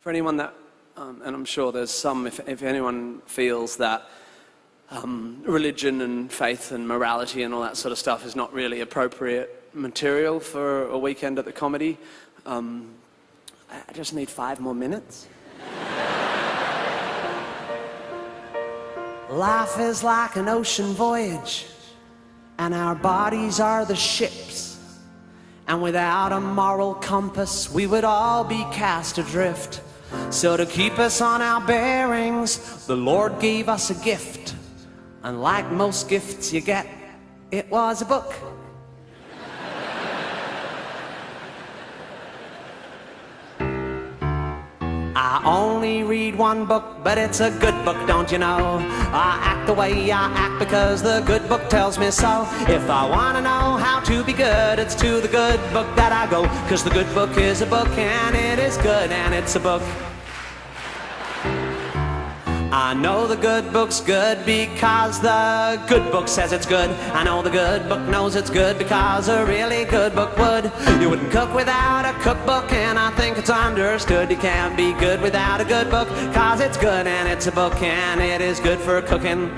For anyone that, and I'm sure there's some, if anyone feels that religion and faith and morality and all that sort of stuff is not really appropriate material for a weekend at the comedy, I just need 5 more minutes. Life is like an ocean voyage, and our bodies are the ships. And without a moral compass, we would all be cast adrift. So to keep us on our bearings, the Lord gave us a gift. And like most gifts you get, it was a book. I only read one book, but it's a good book, don't you know? I act the way I act because the good book tells me so. If I want to know how to be good, it's to the good book that I go. 'Cause the good book is a book, and it is good, and it's a book. I know the good book's good because the good book says it's good. I know the good book knows it's good because a really good book would. You wouldn't cook without a cookbook, and I think it's understood. You can't be good without a good book, 'cause it's good and it's a book, and it is good for cooking.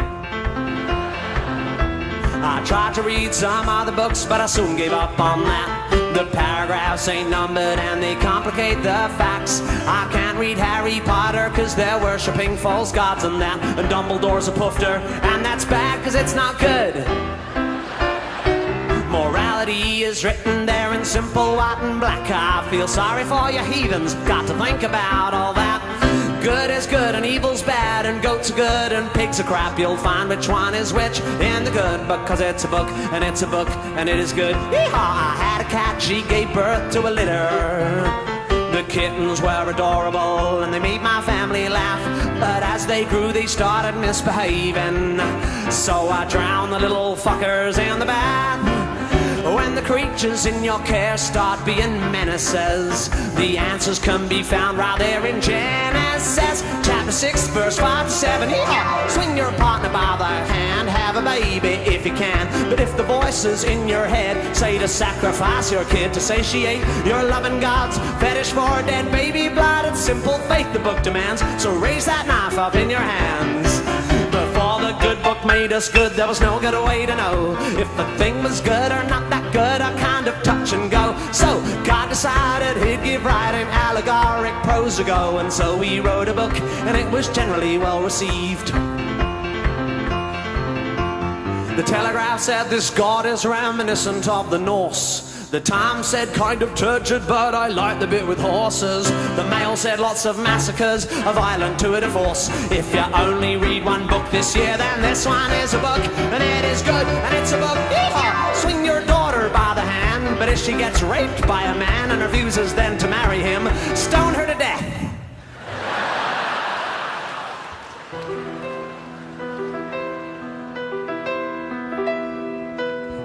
I tried to read some other books, but I soon gave up on that. The paragraphs ain't numbered and they complicate the facts. I can't read Harry Potter 'cause they're worshipping false gods and that. And Dumbledore's a poofter, and that's bad 'cause it's not good. Morality is written there in simple white and black. I feel sorry for you heathens, got to think about all that. Good is good and evil's bad, and goats are good and pigs are crap. You'll find which one is which in the good book, 'cause it's a book and it's a book and it is good. Yeehaw! I had a cat, she gave birth to a litter. The kittens were adorable and they made my family laugh. But as they grew they started misbehaving, so I drowned the little fuckers in the bath. When the creatures in your care start being menaces, the answers can be found right there in Genesis chapter 6 verse 5 to 7. Yeehaw! Swing your partner by the hand, have a baby if you can. But if the voices in your head say to sacrifice your kid to satiate your loving God's fetish for dead baby blood, it's simple faith the book demands, so raise that knife up in your hands. Before the good book made us good, there was no good way to know if the thing was good or not that good, a kind of touch and go. So God decided he'd give writing allegoric prose a go, and so he wrote a book, and it was generally well received. The Telegraph said this God is reminiscent of the Norse. The Times said kind of turgid, but I like the bit with horses. The Mail said lots of massacres, a violent tour de force. If you only read one book this year, then this one is a book, and it is good, and it's a book. Yeehaw! Swing your daughter by the hand, but if she gets raped by a man and refuses then to marry him, stone her to death.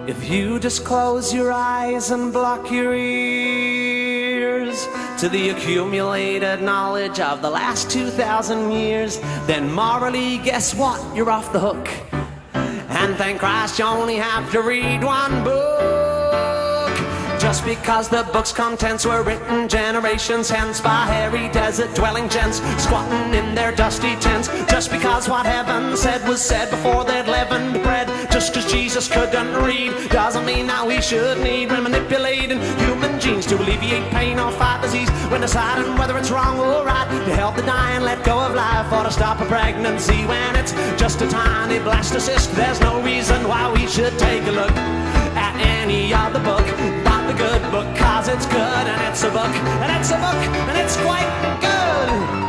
If you just close your eyes and block your ears to the accumulated knowledge of the last 2,000 years, then morally, guess what? You're off the hook. And thank Christ you only have to read one book. Just because the book's contents were written generations hence by hairy desert-dwelling gents squatting in their dusty tents. Just because what heaven said was said before they'd leavened bread. Just 'cause Jesus couldn't read doesn't mean that we should need manipulating human genes to alleviate pain or fight disease when deciding whether it's wrong or right. To help the dying let go of life or to stop a pregnancy when it's just a tiny blastocyst. There's no reason why we should take a look at any other book but the good book, 'cause it's good and it's a book and it's a book and it's quite good.